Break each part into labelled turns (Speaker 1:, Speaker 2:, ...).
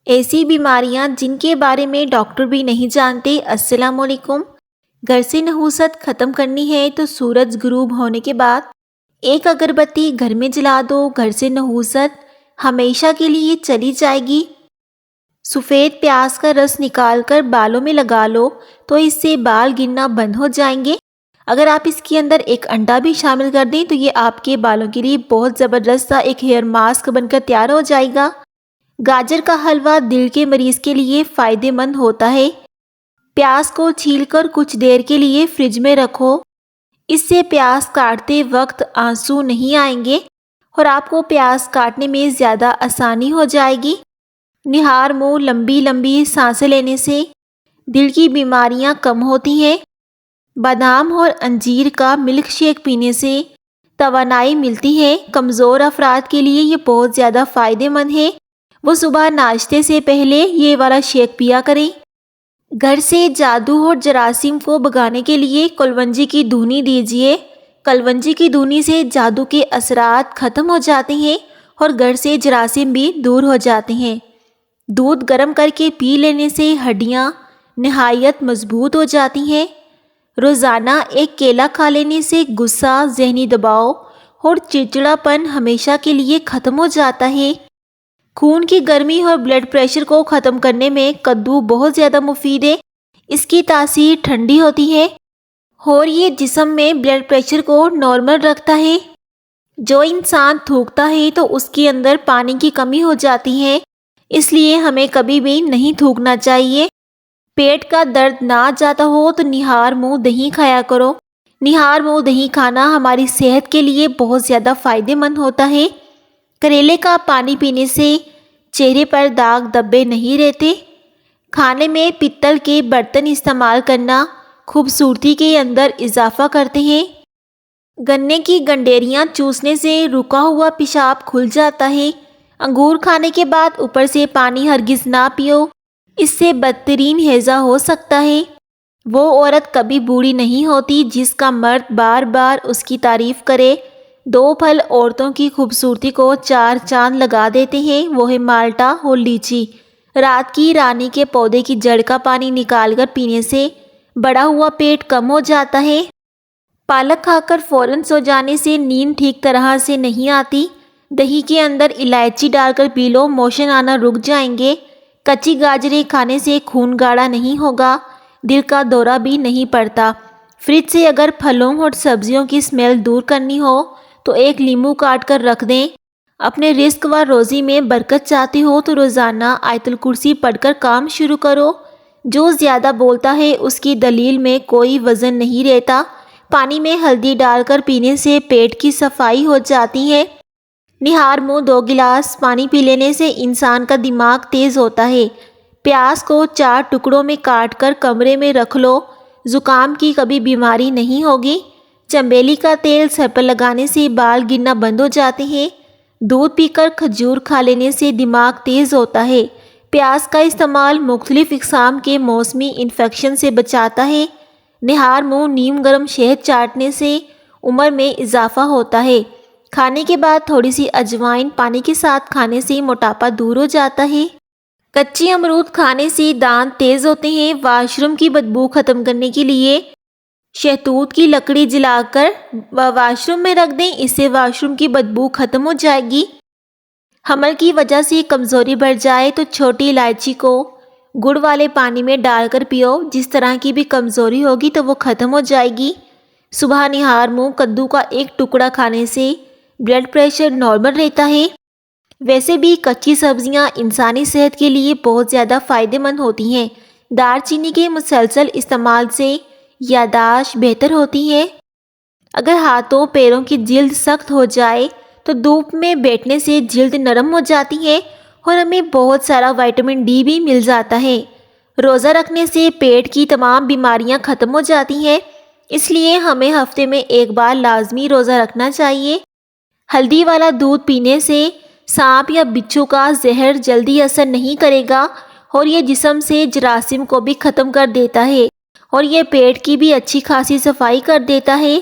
Speaker 1: ایسی بیماریاں جن کے بارے میں ڈاکٹر بھی نہیں جانتے۔ السلام علیکم۔ گھر سے نحوست ختم کرنی ہے تو سورج غروب ہونے کے بعد ایک اگربتی گھر میں جلا دو، گھر سے نحوست ہمیشہ کے لیے چلی جائے گی۔ سفید پیاز کا رس نکال کر بالوں میں لگا لو تو اس سے بال گرنا بند ہو جائیں گے۔ اگر آپ اس کے اندر ایک انڈا بھی شامل کر دیں تو یہ آپ کے بالوں کے لیے بہت زبردست سا ایک ہیئر ماسک بن کر تیار ہو جائے گا۔ گاجر کا حلوہ دل کے مریض کے لیے فائدہ مند ہوتا ہے۔ پیاز کو چھیل کر کچھ دیر کے لیے فریج میں رکھو، اس سے پیاز کاٹتے وقت آنسو نہیں آئیں گے اور آپ کو پیاز کاٹنے میں زیادہ آسانی ہو جائے گی۔ نہار منہ لمبی لمبی سانسیں لینے سے دل کی بیماریاں کم ہوتی ہیں۔ بادام اور انجیر کا ملک شیک پینے سے توانائی ملتی ہے۔ کمزور افراد کے لیے یہ بہت زیادہ فائدہ مند ہے، وہ صبح ناشتے سے پہلے یہ والا شیک پیا کریں۔ گھر سے جادو اور جراثیم کو بھگانے کے لیے کلونجی کی دھونی دیجیے۔ کلونجی کی دھونی سے جادو کے اثرات ختم ہو جاتے ہیں اور گھر سے جراثیم بھی دور ہو جاتے ہیں۔ دودھ گرم کر کے پی لینے سے ہڈیاں نہایت مضبوط ہو جاتی ہیں۔ روزانہ ایک کیلا کھا لینے سے غصہ، ذہنی دباؤ اور چڑچڑاپن ہمیشہ کے لیے ختم ہو جاتا ہے۔ خون کی گرمی اور بلڈ پریشر کو ختم کرنے میں کدو بہت زیادہ مفید ہے۔ اس کی تاثیر ٹھنڈی ہوتی ہے اور یہ جسم میں بلڈ پریشر کو نارمل رکھتا ہے۔ جو انسان تھوکتا ہے تو اس کے اندر پانی کی کمی ہو جاتی ہے، اس لیے ہمیں کبھی بھی نہیں تھوکنا چاہیے۔ پیٹ کا درد نہ جاتا ہو تو نہار منہ دہی کھایا کرو۔ نہار منہ دہی کھانا ہماری صحت کے لیے بہت زیادہ فائدہ مند ہوتا ہے۔ کریلے کا پانی پینے سے چہرے پر داغ دھبے نہیں رہتے۔ کھانے میں پتل کے برتن استعمال کرنا خوبصورتی کے اندر اضافہ کرتے ہیں۔ گنے کی گنڈیریاں چوسنے سے رکا ہوا پیشاب کھل جاتا ہے۔ انگور کھانے کے بعد اوپر سے پانی ہرگز نہ پیو، اس سے بدترین ہیضہ ہو سکتا ہے۔ وہ عورت کبھی بوڑھی نہیں ہوتی جس کا مرد بار بار اس کی تعریف کرے۔ دو پھل عورتوں کی خوبصورتی کو چار چاند لگا دیتے ہیں، وہ ہے مالٹا اور لیچی۔ رات کی رانی کے پودے کی جڑ کا پانی نکال کر پینے سے بڑا ہوا پیٹ کم ہو جاتا ہے۔ پالک کھا کر فوراً سو جانے سے نیند ٹھیک طرح سے نہیں آتی۔ دہی کے اندر الائچی ڈال کر پی لو، موشن آنا رک جائیں گے۔ کچی گاجریں کھانے سے خون گاڑھا نہیں ہوگا، دل کا دورہ بھی نہیں پڑتا۔ فریج سے اگر پھلوں اور سبزیوں کی اسمیل دور کرنی ہو تو ایک لیمو کاٹ کر رکھ دیں۔ اپنے رزق و روزی میں برکت چاہتے ہو تو روزانہ آیت الکرسی پڑھ کر کام شروع کرو۔ جو زیادہ بولتا ہے اس کی دلیل میں کوئی وزن نہیں رہتا۔ پانی میں ہلدی ڈال کر پینے سے پیٹ کی صفائی ہو جاتی ہے۔ نہار منہ 2 گلاس پانی پی لینے سے انسان کا دماغ تیز ہوتا ہے۔ پیاز کو 4 ٹکڑوں میں کاٹ کر کمرے میں رکھ لو، زکام کی کبھی بیماری نہیں ہوگی۔ چنبیلی کا تیل سر پر لگانے سے بال گرنا بند ہو جاتے ہیں۔ دودھ پی کر کھجور کھا لینے سے دماغ تیز ہوتا ہے۔ پیاز کا استعمال مختلف اقسام کے موسمی انفیکشن سے بچاتا ہے۔ نہار منہ نیم گرم شہد چاٹنے سے عمر میں اضافہ ہوتا ہے۔ کھانے کے بعد تھوڑی سی اجوائن پانی کے ساتھ کھانے سے موٹاپا دور ہو جاتا ہے۔ کچی امرود کھانے سے دانت تیز ہوتے ہیں۔ واش روم کی بدبو ختم کرنے کے لیے شہتوت کی لکڑی جلا کر واش روم میں رکھ دیں، اس سے واش روم کی بدبو ختم ہو جائے گی۔ حمل کی وجہ سے کمزوری بڑھ جائے تو چھوٹی الائچی کو گڑ والے پانی میں ڈال کر پیو، جس طرح کی بھی کمزوری ہوگی تو وہ ختم ہو جائے گی۔ صبح نہار منہ کدو کا ایک ٹکڑا کھانے سے بلڈ پریشر نارمل رہتا ہے۔ ویسے بھی کچی سبزیاں انسانی صحت کے لیے بہت زیادہ فائدہ مند ہوتی ہیں۔ دار چینی کے مسلسل استعمال سے یادداشت بہتر ہوتی ہے۔ اگر ہاتھوں پیروں کی جلد سخت ہو جائے تو دھوپ میں بیٹھنے سے جلد نرم ہو جاتی ہے اور ہمیں بہت سارا وٹامن ڈی بھی مل جاتا ہے۔ روزہ رکھنے سے پیٹ کی تمام بیماریاں ختم ہو جاتی ہیں، اس لیے ہمیں ہفتے میں ایک بار لازمی روزہ رکھنا چاہیے۔ ہلدی والا دودھ پینے سے سانپ یا بچھو کا زہر جلدی اثر نہیں کرے گا اور یہ جسم سے جراثیم کو بھی ختم کر دیتا ہے اور یہ پیٹ کی بھی اچھی خاصی صفائی کر دیتا ہے۔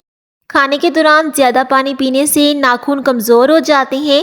Speaker 1: کھانے کے دوران زیادہ پانی پینے سے ناخن کمزور ہو جاتے ہیں۔